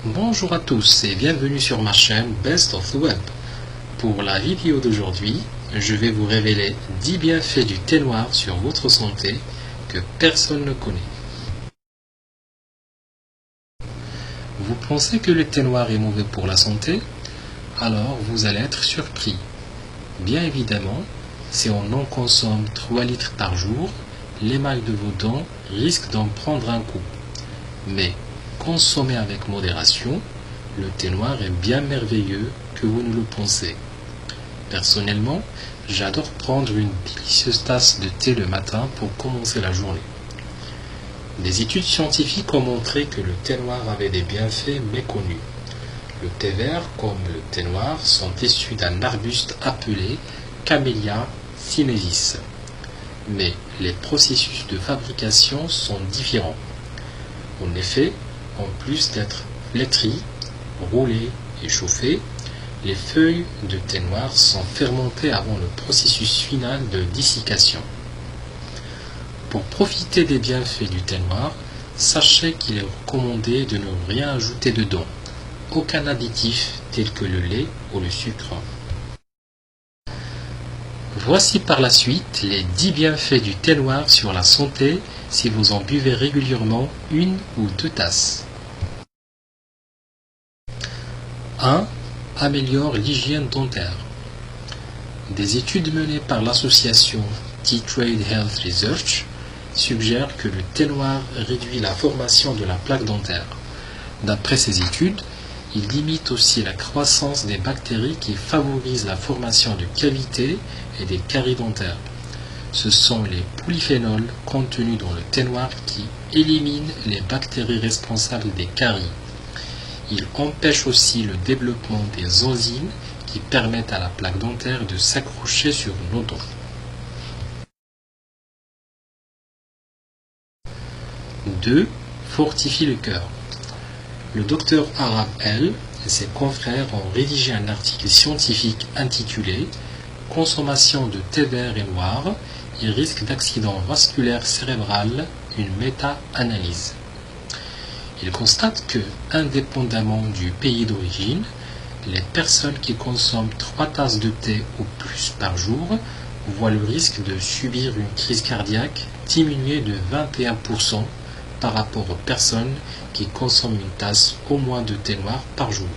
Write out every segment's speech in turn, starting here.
Bonjour à tous et bienvenue sur ma chaîne Best of the Web. Pour la vidéo d'aujourd'hui, je vais vous révéler 10 bienfaits du thé noir sur votre santé que personne ne connaît. Vous pensez que le thé noir est mauvais pour la santé? Alors vous allez être surpris. Bien évidemment, si on en consomme 3 litres par jour, l'émail de vos dents risque d'en prendre un coup. Mais consommez avec modération, le thé noir est bien merveilleux que vous ne le pensez. Personnellement, j'adore prendre une délicieuse tasse de thé le matin pour commencer la journée. Des études scientifiques ont montré que le thé noir avait des bienfaits méconnus. Le thé vert comme le thé noir sont issus d'un arbuste appelé Camellia sinensis. Mais les processus de fabrication sont différents. En effet, en plus d'être flétries, roulées et chauffées, les feuilles de thé noir sont fermentées avant le processus final de dessiccation. Pour profiter des bienfaits du thé noir, sachez qu'il est recommandé de ne rien ajouter dedans, aucun additif tel que le lait ou le sucre. Voici par la suite les 10 bienfaits du thé noir sur la santé si vous en buvez régulièrement 1 ou 2 tasses. 1. Améliore l'hygiène dentaire. Des études menées par l'association Tea Trade Health Research suggèrent que le thé noir réduit la formation de la plaque dentaire. D'après ces études, il limite aussi la croissance des bactéries qui favorisent la formation de cavités et des caries dentaires. Ce sont les polyphénols contenus dans le thé noir qui éliminent les bactéries responsables des caries. Il empêche aussi le développement des enzymes qui permettent à la plaque dentaire de s'accrocher sur nos dents. 2. Fortifie le cœur. Le docteur Arab L et ses confrères ont rédigé un article scientifique intitulé « Consommation de thé vert et noir et risque d'accident vasculaire cérébral, une méta-analyse ». Il constate que, indépendamment du pays d'origine, les personnes qui consomment 3 tasses de thé ou plus par jour voient le risque de subir une crise cardiaque diminué de 21% par rapport aux personnes qui consomment une tasse au moins de thé noir par jour.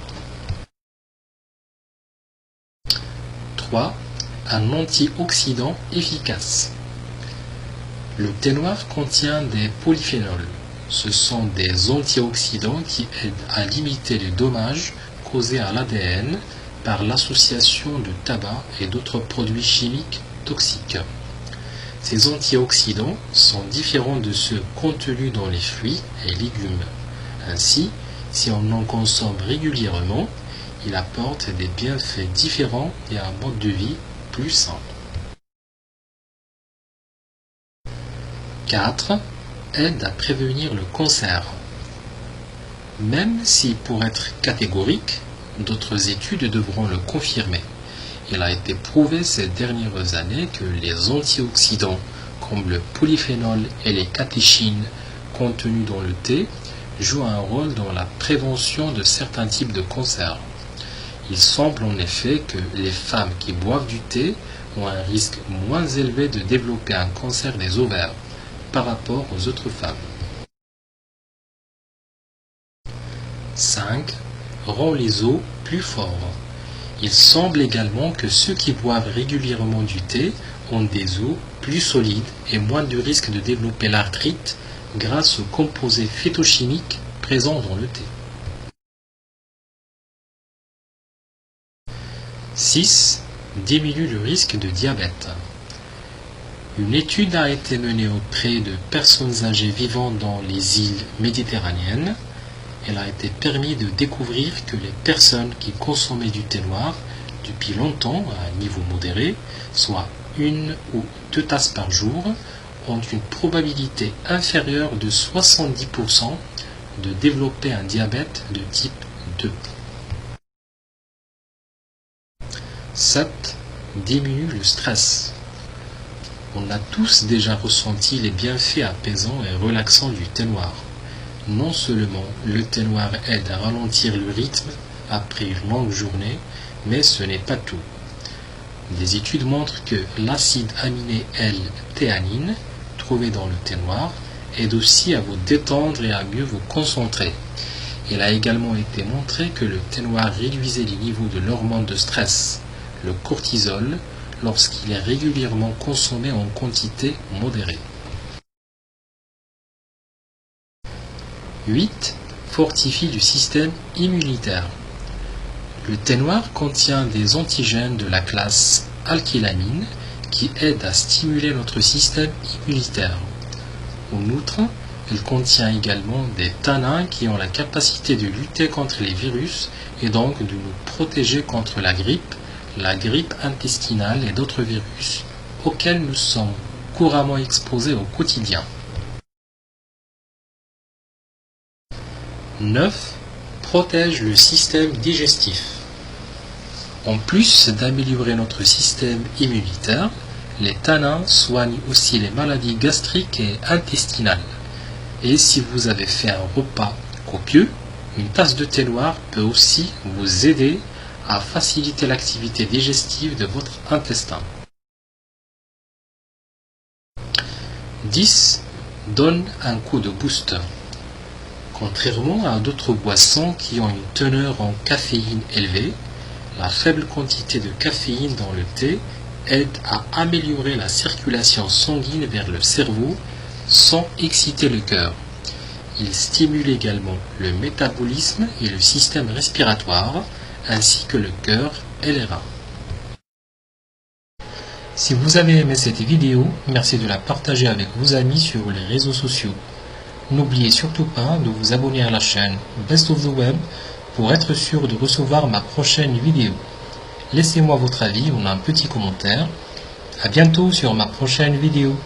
3. Un antioxydant efficace. Le thé noir contient des polyphénols. Ce sont des antioxydants qui aident à limiter les dommages causés à l'ADN par l'association de tabac et d'autres produits chimiques toxiques. Ces antioxydants sont différents de ceux contenus dans les fruits et légumes. Ainsi, si on en consomme régulièrement, il apporte des bienfaits différents et un mode de vie plus sain. 4. Aide à prévenir le cancer. Même si, pour être catégorique, d'autres études devront le confirmer. Il a été prouvé ces dernières années que les antioxydants, comme le polyphénol et les catéchines contenus dans le thé, jouent un rôle dans la prévention de certains types de cancers. Il semble en effet que les femmes qui boivent du thé ont un risque moins élevé de développer un cancer des ovaires par rapport aux autres femmes. 5. Rend les os plus forts. Il semble également que ceux qui boivent régulièrement du thé ont des os plus solides et moins de risque de développer l'arthrite grâce aux composés phytochimiques présents dans le thé. 6. Diminue le risque de diabète. Une étude a été menée auprès de personnes âgées vivant dans les îles méditerranéennes. Elle a été permis de découvrir que les personnes qui consommaient du thé noir depuis longtemps à un niveau modéré, soit 1 ou 2 tasses par jour, ont une probabilité inférieure de 70% de développer un diabète de type 2. 7. Diminue le stress. On a tous déjà ressenti les bienfaits apaisants et relaxants du thé noir. Non seulement le thé noir aide à ralentir le rythme après une longue journée, mais ce n'est pas tout. Des études montrent que l'acide aminé L-théanine, trouvé dans le thé noir, aide aussi à vous détendre et à mieux vous concentrer. Il a également été montré que le thé noir réduisait les niveaux de l'hormone de stress, le cortisol, lorsqu'il est régulièrement consommé en quantité modérée. 8. Fortifie le système immunitaire. Le thé noir contient des antigènes de la classe alkylamine qui aident à stimuler notre système immunitaire. En outre, il contient également des tanins qui ont la capacité de lutter contre les virus et donc de nous protéger contre la grippe intestinale et d'autres virus auxquels nous sommes couramment exposés au quotidien. 9. Protège le système digestif. En plus d'améliorer notre système immunitaire, les tanins soignent aussi les maladies gastriques et intestinales. Et si vous avez fait un repas copieux, une tasse de thé noir peut aussi vous aider à faciliter l'activité digestive de votre intestin. 10. Donne un coup de boost. Contrairement à d'autres boissons qui ont une teneur en caféine élevée, la faible quantité de caféine dans le thé aide à améliorer la circulation sanguine vers le cerveau sans exciter le cœur. Il stimule également le métabolisme et le système respiratoire, ainsi que le cœur et les reins. Si vous avez aimé cette vidéo, merci de la partager avec vos amis sur les réseaux sociaux. N'oubliez surtout pas de vous abonner à la chaîne Best of the Web pour être sûr de recevoir ma prochaine vidéo. Laissez-moi votre avis en un petit commentaire. A bientôt sur ma prochaine vidéo.